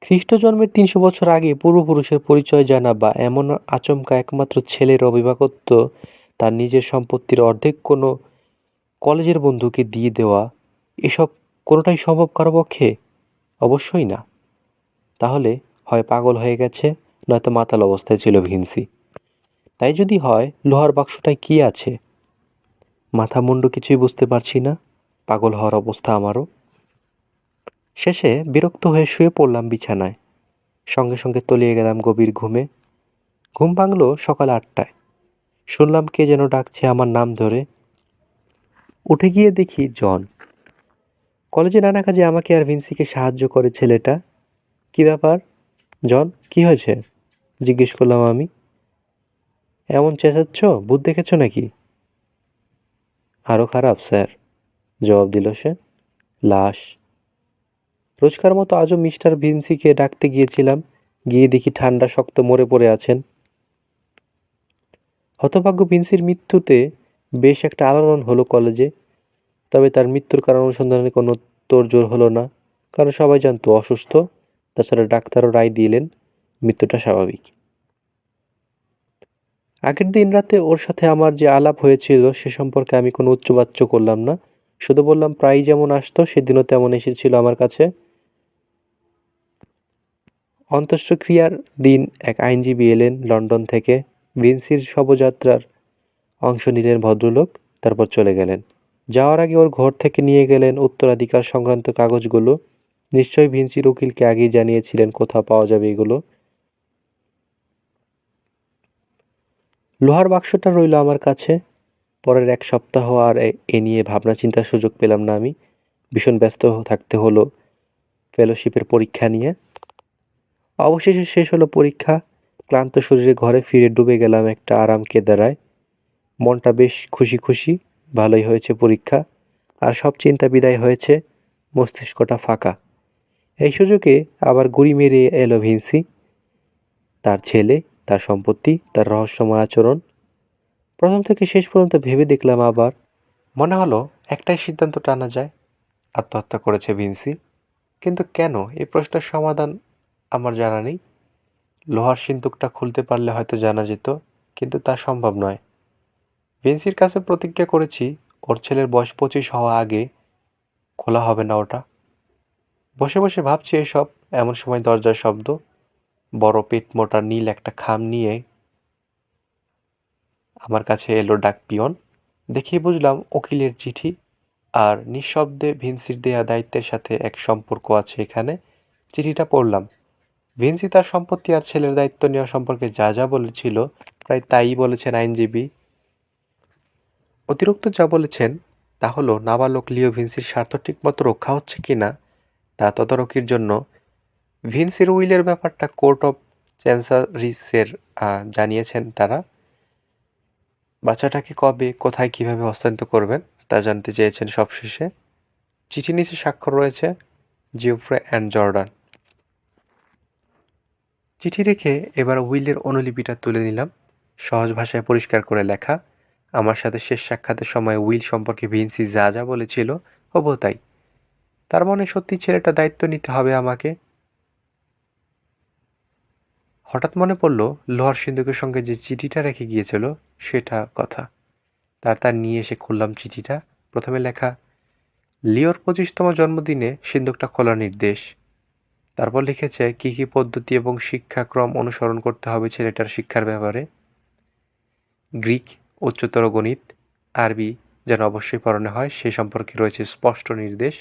খ্রিস্ট জন্মের 300 বছর আগে পূর্বপুরুষের পরিচয় জানা বা এমন আচমকা একমাত্র ছেলের অভিভাবকত্ব তার নিজের সম্পত্তির অর্ধেক কোনো কলেজের বন্ধুকে দিয়ে দেওয়া, এসব কোনোটাই সম্ভব কারো পক্ষে? অবশ্যই না। তাহলে হয় পাগল হয়ে গেছে, নয়তো মাতাল অবস্থায় ছিল ভিনসি। তাই যদি হয়, লোহার বাক্সটায় কি আছে? মাথা মুন্ডু কিছুই বুঝতে পারছি না। পাগল হওয়ার অবস্থা আমারও। শেষে বিরক্ত হয়ে শুয়ে পড়লাম বিছানায়। সঙ্গে সঙ্গে তলিয়ে গেলাম গভীর ঘুমে। ঘুম ভাঙল সকাল 8টায়। শুনলাম কে যেন ডাকছে আমার নাম ধরে। উঠে গিয়ে দেখি জন। কলেজে নানা কাজে আমাকে আর ভিন্সিকে সাহায্য করে ছেলেটা। কি ব্যাপার জন, কি হয়েছে জিজ্ঞেস করলাম আমি। এমন চেঁচাচ্ছ, ভূত দেখেছ নাকি? আরও খারাপ স্যার, জবাব দিল সে। লাশ। রোজকার মতো আজও মিস্টার ভিন্সিকে ডাকতে গিয়েছিলাম, গিয়ে দেখি ঠান্ডা শক্ত মরে পড়ে আছেন। হতভাগ্য ভিন্সির মৃত্যুতে বেশ একটা আলোড়ন হলো কলেজে। তবে তার মৃত্যুর কারণ অনুসন্ধানে কোনো তোড়জোড় হলো না, কারণ সবাই জানতো অসুস্থ। তাছাড়া ডাক্তারও রায় দিলেন মৃত্যুটা স্বাভাবিক। আগের দিন রাতে ওর সাথে আমার যে আলাপ হয়েছিল সে সম্পর্কে আমি কোনো উচ্চবাচ্য করলাম না, শুধু বললাম প্রায়ই যেমন আসতো সেদিনও তেমন এসেছিল আমার কাছে। অন্ত্যেষ্টিক্রিয়ার দিন এক আইনজীবী এলেন লন্ডন থেকে, ভিন্সির শবযাত্রার অংশ নিলেন ভদ্রলোক, তারপর চলে গেলেন। যাওয়ার আগে ওর ঘর থেকে নিয়ে গেলেন উত্তরাধিকার সংক্রান্ত কাগজগুলো। নিশ্চয়ই ভিন্সির উকিলকে আগেই জানিয়েছিলেন কোথাও পাওয়া যাবে এগুলো। লোহার বাক্সটা রইল আমার কাছে। পরের 1 সপ্তাহ আর এ নিয়ে ভাবনা চিন্তার সুযোগ পেলাম না আমি। ভীষণ ব্যস্ত থাকতে হলো ফেলোশিপের পরীক্ষা নিয়ে। অবশেষে শেষ হলো পরীক্ষা। ক্লান্ত শরীরে ঘরে ফিরে ডুবে গেলাম একটা আরাম কেদারায়। মনটা বেশ খুশি খুশি, ভালোই হয়েছে পরীক্ষা, আর সব চিন্তা বিদায় হয়েছে, মস্তিষ্কটা ফাঁকা। এই সুযোগে আবার গুড়ি মেরে এলো ভিন্সি, তার ছেলে, তার সম্পত্তি, তার রহস্যময় আচরণ। প্রথম থেকে শেষ পর্যন্ত ভেবে দেখলাম আবার। মনে হলো একটাই সিদ্ধান্ত টানা যায়, আত্মহত্যা করেছে ভিন্সি। কিন্তু কেন, এই প্রশ্নের সমাধান আমার জানা নেই। লোহার সিন্দুকটা খুলতে পারলে হয়তো জানা যেত, কিন্তু তা সম্ভব নয়। ভিন্সির কাছে প্রতিজ্ঞা করেছি ওর ছেলের বয়স 25 হওয়া আগে খোলা হবে না ওটা। বসে বসে ভাবছি এসব, এমন সময় দরজার শব্দ। বড় পেট মোটা নীল একটা খাম নিয়ে আমার কাছে এলো ডাক পিয়ন। দেখেই বুঝলাম উকিলের চিঠি, আর নিঃশব্দে ভিন্সির দেয়া দায়িত্বের সাথে এক সম্পর্ক আছে এখানে। চিঠিটা পড়লাম। ভিন্সি তার সম্পত্তি আর ছেলের দায়িত্ব নেওয়া সম্পর্কে যা যা বলেছিল প্রায় তাই বলেছেন আইনজীবী। অতিরিক্ত যা বলেছেন তা হলো নাবালক লিও ভিন্সির স্বার্থ ঠিকমতো রক্ষা হচ্ছে কিনা তা তদারকির জন্য ভিন্সির উইলের ব্যাপারটা কোর্ট অফ চ্যান্সারিসের জানিয়েছেন তারা। বাচ্চাটাকে কবে, কোথায়, কিভাবে হস্তান্তর করবেন তা জানতে চেয়েছেন সবশেষে। চিঠি নিচে স্বাক্ষর রয়েছে জিওফ্রে অ্যান্ড জর্ডান। চিঠি রেখে এবার উইলের অনুলিপিটা তুলে নিলাম। সহজ ভাষায় পরিষ্কার করে লেখা। আমার সাথে শেষ সাক্ষাতের সময় উইল সম্পর্কে ভিন্সি যা যা বলেছিল হবু তাই। তার মানে সত্যি ছেলেটা দায়িত্ব নিতে হবে আমাকে। হঠাৎ মনে পড়ল লোহার সিন্দুকের সঙ্গে যে চিঠিটা রেখে গিয়েছিল সেটা কথা। তার নিয়ে এসে খুললাম চিঠিটা। প্রথমে লেখা, লিওর 25তম জন্মদিনে সিন্দুকটা খোলার নির্দেশ। তারপর লিখেছে কী কী পদ্ধতি এবং শিক্ষাক্রম অনুসরণ করতে হবে ছেলেটার শিক্ষার ব্যাপারে। গ্রিক, উচ্চতর গণিত, আরবি যেন অবশ্যই পড়ানো হয় সে সম্পর্কে রয়েছে স্পষ্ট নির্দেশ।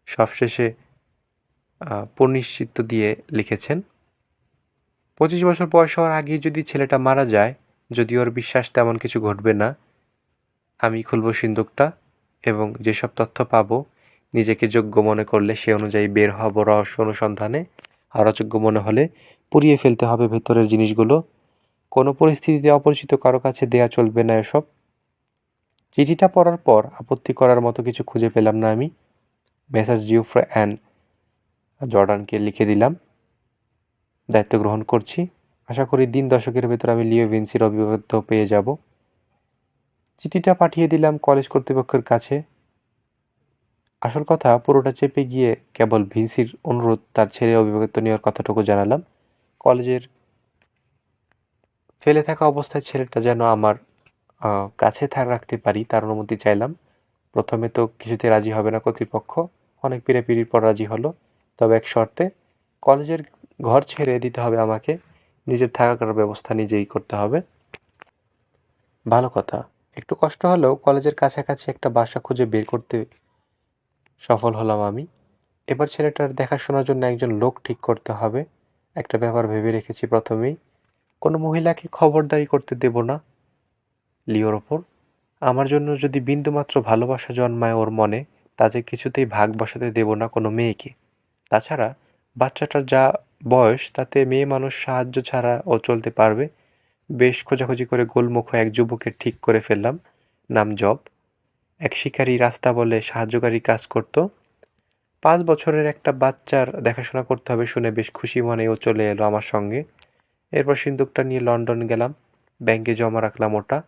সবশেষে পুনশ্চিত্ত দিয়ে লিখেছেন, 25 বছর বয়স হওয়ার আগেই যদি ছেলেটা মারা যায়, যদি ওর বিশ্বাস তেমন কিছু ঘটবে না, আমি খুলব সিন্দুকটা এবং যেসব তথ্য পাবো নিজেকে যোগ্য মনে করলে সে অনুযায়ী বের হব রহস্য অনুসন্ধানে। আর অযোগ্য মনে হলে পুড়িয়ে ফেলতে হবে ভেতরের জিনিসগুলো। কোনো পরিস্থিতিতে অপরিচিত কারো কাছে দেয়া চলবে না এসব। চিঠিটা পড়ার পর আপত্তি করার মতো কিছু খুঁজে পেলাম না আমি। মেসাজ জিওফ্রে অ্যান্ড জর্ডানকে লিখে দিলাম, দায়িত্ব গ্রহণ করছি। আশা করি দিন দশকের ভেতর আমি লিও ভিন্সির অভিজ্ঞতা পেয়ে যাব। চিঠিটা পাঠিয়ে দিলাম কলেজ কর্তৃপক্ষের কাছে। আসল কথা পুরোটা চেপে গিয়ে কেবল ভিন্সির অনুরোধ তার ছেলে অভিভাবকত্ব নেওয়ার কথাটুকু জানালাম। কলেজের ফেলে থাকা অবস্থায় ছেলেটা যেন আমার কাছে রাখতে পারি তার অনুমতি চাইলাম। প্রথমে তো কিছুতে রাজি হবে না কর্তৃপক্ষ, অনেক পিড়াপিড়ির পর রাজি হলো। তবে এক শর্তে, কলেজের ঘর ছেড়ে দিতে হবে আমাকে, নিজের থাকার ব্যবস্থা নিজেই করতে হবে। ভালো কথা, একটু কষ্ট হলেও কলেজের কাছাকাছি একটা বাসা খুঁজে বের করতে সফল হলাম আমি। এবার ছেলেটার দেখাশোনার জন্য একজন লোক ঠিক করতে হবে। একটা ব্যাপার ভেবে রেখেছি প্রথমেই, কোনো মহিলাকে খবরদারি করতে দেব না লিওর ওপর। আমার জন্য যদি বিন্দুমাত্র ভালোবাসা জন্মায় ওর মনে, তাতে কিছুতেই ভাগ বসাতে দেব না কোনো মেয়েকে। তাছাড়া বাচ্চাটার যা বয়স, তাতে মেয়ে মানুষ সাহায্য ছাড়া ও চলতে পারবে। বেশ খোঁজাখুঁজি করে গোলমুখ এক যুবকের ঠিক করে ফেললাম, নাম জব। এক শিকারী রাস্তা বলে সাহায্যকারী কাজ করত। 5 বছরের একটা বাচ্চার দেখাশোনা করতে হবে শুনে বেশ খুশি মনে ও চলে এলো আমার সঙ্গে। এরপর সিন্দুকটা নিয়ে লন্ডন গেলাম, ব্যাংকে জমা রাখলাম ওটা।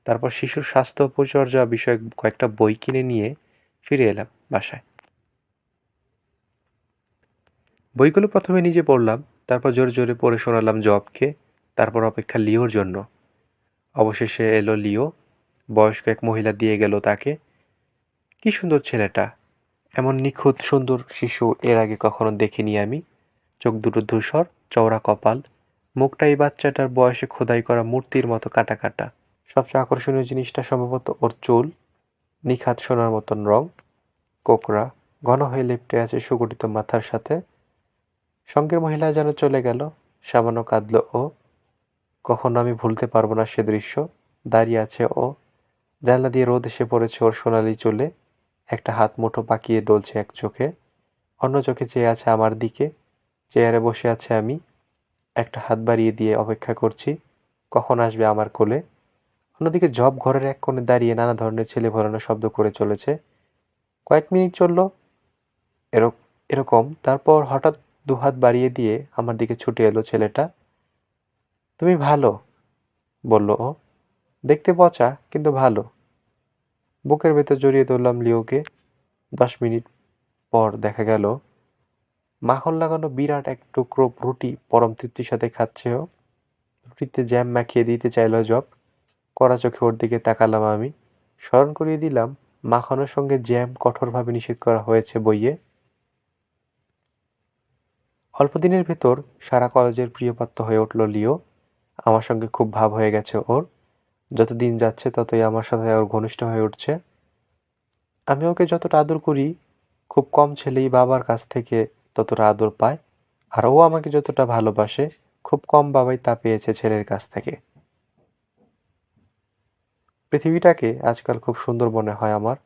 তারপর শিশুর স্বাস্থ্য পরিচর্যা বিষয়ক কয়েকটা বই কিনে নিয়ে ফিরে এলাম বাসায়। বইগুলো প্রথমে নিজে পড়লাম, তারপর জোরে জোরে পড়ে শোনালাম জবকে, তারপর অপেক্ষা লিওর জন্য। অবশেষে এলো লিও, বয়স্ক এক মহিলা দিয়ে গেল তাকে। কি সুন্দর ছেলেটা! এমন নিখুঁত সুন্দর শিশু এর আগে কখনো দেখিনি আমি। চোখ দুটো ধূসর, চওড়া কপাল, মুখটা এই বাচ্চাটার বয়সে খোদাই করা মূর্তির মতো কাটা কাটা। সবচেয়ে আকর্ষণীয় জিনিসটা সম্ভবত ওর চুল, নিখাত সোনার মতন রং, কোকড়া, ঘন হয়ে লেপ্টে আছে সুগঠিত মাথার সাথে। সঙ্গের মহিলা যেন চলে গেল, সামান্য কাঁদল ও। কখনো আমি ভুলতে পারবো না সে দৃশ্য। দাঁড়িয়ে আছে ও, জানলা দিয়ে রোদ এসে পড়েছে ওর সোনালি চুলে, একটা হাত মুঠো পাকিয়ে ডলছে এক চোখে, অন্য চোখে চেয়ে আছে আমার দিকে। চেয়ারে বসে আছে আমি, একটা হাত বাড়িয়ে দিয়ে অপেক্ষা করছি কখন আসবে আমার কোলে। অন্যদিকে জব ঘরের এক কোণে দাঁড়িয়ে নানা ধরনের ছেলে ভরানো শব্দ করে চলেছে। কয়েক মিনিট চলল এরকম, তারপর হঠাৎ দুহাত বাড়িয়ে দিয়ে আমার দিকে ছুটে এলো ছেলেটা। তুমি ভালো, বলল ও, দেখতে পচা কিন্তু ভালো। বুকের ভেতর জড়িয়ে ধরলাম লিওকে। 10 মিনিট পর দেখা গেল মাখন লাগানো বিরাট এক টুকরো রুটি পরম তৃপ্তির সাথে খাচ্ছে ও। রুটিতে জ্যাম মাখিয়ে দিতে চাইল জব। কড়া চোখে ওর দিকে তাকালাম আমি। স্মরণ করিয়ে দিলাম, মাখনের সঙ্গে জ্যাম কঠোরভাবে নিষেধ করা হয়েছে বইয়ে। অল্প দিনের ভেতর সারা কলেজের প্রিয়পাত্র হয়ে উঠল লিও। আমার সঙ্গে খুব ভাব হয়ে গেছে ওর। যত দিন যাচ্ছে ততই আমার সাথে ওর ঘনিষ্ঠ হয়ে উঠছে। আমি ওকে যতটা আদর করি, খুব কম ছেলেই বাবার কাছ থেকে ততটা আদর পায়। আর ও আমাকে যতটা ভালোবাসে, খুব কম বাবাই তা পেয়েছে ছেলের কাছ থেকে। পৃথিবীটাকে আজকাল খুব সুন্দর মনে হয় আমার।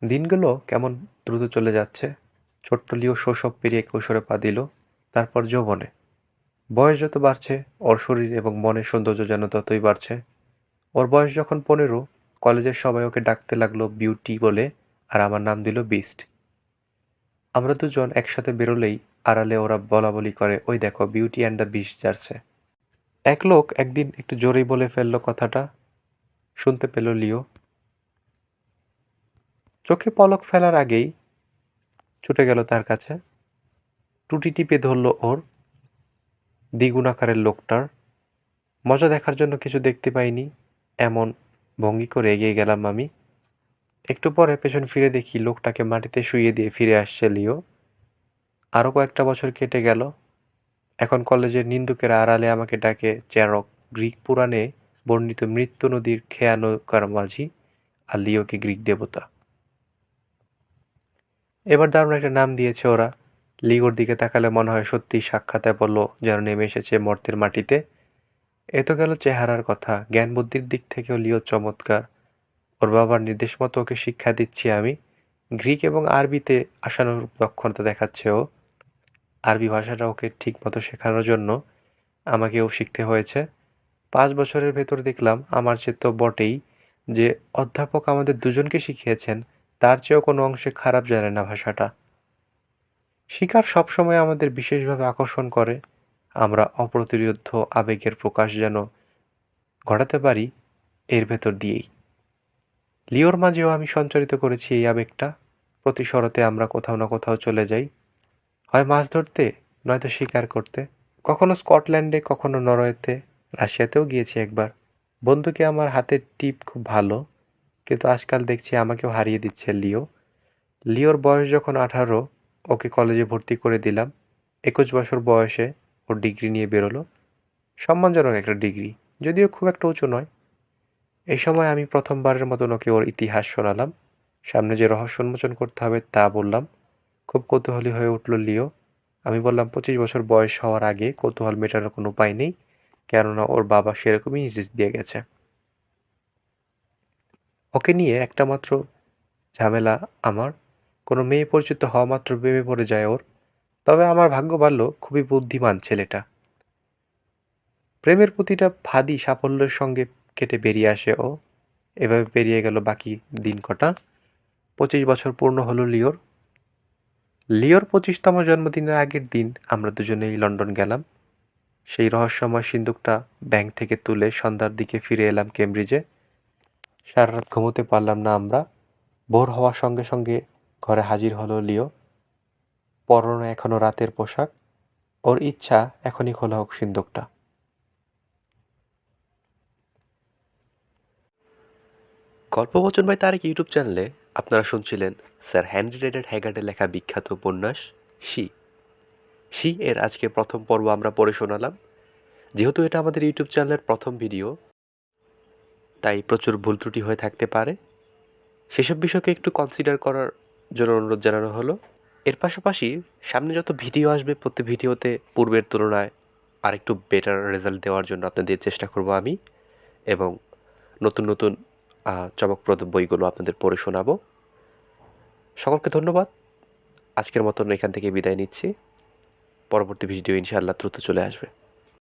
দিনগুলো কেমন দ্রুত চলে যাচ্ছে। ছোট্ট লিও শৈশব পেরিয়ে কৈশোরে পা দিল, তারপর যৌবনে। বয়স যত বাড়ছে, ওর শরীর এবং মনের সৌন্দর্য যেন ততই বাড়ছে। ওর বয়স যখন 15, কলেজের সবাই ওকে ডাকতে লাগলো বিউটি বলে, আর আমার নাম দিল বিস্ট। আমরা দুজন একসাথে বেরোলেই আড়ালে ওরা বলাবলি করে, ওই দেখো বিউটি অ্যান্ড দ্য বিস্ট যাচ্ছে। এক লোক একদিন একটু জোরেই বলে ফেললো কথাটা, শুনতে পেল লিও। চোখে পলক ফেলার আগেই ছুটে গেল তার কাছে, টুটি টিপে ধরল ওর। দ্বিগুণ আকারের লোকটার। মজা দেখার জন্য কিছু দেখতে পাইনি এমন ভঙ্গি করে এগিয়ে গেলাম আমি। একটু পরে পেছন ফিরে দেখি লোকটাকে মাটিতে শুইয়ে দিয়ে ফিরে আসছে লিও। আরও কয়েকটা বছর কেটে গেল। এখন কলেজের নিন্দুকেরা আড়ালে আমাকে ডাকে চ্যারক, গ্রিক পুরাণে বর্ণিত মৃত্যু নদীর খেয়া নৌকার মাঝি, আর লিওকে গ্রিক দেবতা। এবার দারুণ একটা নাম দিয়েছে ওরা। লিওর দিকে তাকালে মনে হয় সত্যিই সাক্ষাৎ বলল যেন নেমে এসেছে মর্তের মাটিতে। এ তো গেল চেহারার কথা, জ্ঞান বুদ্ধির দিক থেকেও লিও চমৎকার। ওর বাবার নির্দেশ মতো ওকে শিক্ষা দিচ্ছি আমি। গ্রিক এবং আরবিতে আশানুরূপ দক্ষতা দেখাচ্ছে ও। আরবি ভাষাটা ওকে ঠিক মতো শেখানোর জন্য আমাকেও শিখতে হয়েছে। 5 বছরের ভেতর দেখলাম, আমার চেয়ে তো বটেই, যে অধ্যাপক আমাদের দুজনকে শিখিয়েছেন তার চেয়েও কোনো অংশে খারাপ জানে না ভাষাটা। শিকার সবসময় আমাদের বিশেষভাবে আকর্ষণ করে। আমরা অপ্রতিরোধ্য আবেগের প্রকাশ যেন ঘটাতে পারি এর ভেতর দিয়েই। লিওর মাঝেও আমি সঞ্চারিত করেছি এই আবেগটা। প্রতি শরতে আমরা কোথাও না কোথাও চলে যাই, হয় মাছ ধরতে, নয়তো শিকার করতে। কখনো স্কটল্যান্ডে, কখনো নরওয়েতে, রাশিয়াতেও গিয়েছি একবার। বন্ধুকে আমার হাতের টিপ খুব ভালো, কিন্তু আজকাল দেখছি আমাকেও হারিয়ে দিচ্ছে লিও। লিওর বয়স যখন 18, ওকে কলেজে ভর্তি করে দিলাম। 21 বছর বয়সে ওর ডিগ্রি নিয়ে বেরোলো। সম্মানজনক একটা ডিগ্রি, যদিও খুব একটা উঁচু নয়। এই সময় আমি প্রথমবারের মতন ওকে ওর ইতিহাস শোনালাম। সামনে যে রহস্য উন্মোচন করতে হবে তা বললাম। খুব কৌতূহলী হয়ে উঠল লিও। আমি বললাম, 25 বছর বয়স হওয়ার আগে কৌতূহল মেটানোর কোনো উপায় নেই। কেননা ওর বাবা সেরকমই নির্দেশ দিয়ে গেছে। ওকে নিয়ে একটা মাত্র ঝামেলা আমার, কোনো মেয়ে পরিচিত হওয়া মাত্র প্রেমে পড়ে যায় ওর। তবে আমার ভাগ্য ভালো, খুবই বুদ্ধিমান ছেলেটা। প্রেমের প্রতিটা ফাঁদি সাফল্যের সঙ্গে কেটে বেরিয়ে আসে ও। এভাবে পেরিয়ে গেল বাকি দিন কটা। 25 বছর পূর্ণ হলো লিওর। লিওর 25তম জন্মদিনের আগের দিন আমরা দুজনেই লন্ডন গেলাম। সেই রহস্যময় সিন্দুকটা ব্যাংক থেকে তুলে সন্ধ্যার দিকে ফিরে এলাম কেমব্রিজে। সারা রাত ঘুমোতে পারলাম না আমরা। ভোর হওয়ার সঙ্গে সঙ্গে ঘরে হাজির হলো লিও। পরনে এখনো রাতের পোশাক। ওর ইচ্ছা এখনই খোলা হোক সিন্দুকটা। গল্পবচন বাই তারেক ইউটিউব চ্যানেলে আপনারা শুনছিলেন স্যার হেনরি রেডার হ্যাগার্ডের লেখা বিখ্যাত উপন্যাস শি এর আজকে প্রথম পর্ব আমরা পড়ে শোনালাম। যেহেতু এটা আমাদের ইউটিউব চ্যানেলের প্রথম ভিডিও, তাই প্রচুর ভুল ত্রুটি হয়ে থাকতে পারে। সেসব বিষয়কে একটু কনসিডার করার জন্য অনুরোধ জানানো হলো। এর পাশাপাশি সামনে যত ভিডিও আসবে প্রতি ভিডিওতে পূর্বের তুলনায় আরেকটু বেটার রেজাল্ট দেওয়ার জন্য আপনাদের চেষ্টা করব আমি, এবং নতুন নতুন চমকপ্রদ বইগুলো আপনাদের পড়ে শোনাবো। সকলকে ধন্যবাদ। আজকের মতন এখান থেকে বিদায় নিচ্ছি। পরবর্তী ভিডিও ইনশাআল্লাহ দ্রুত চলে আসবে।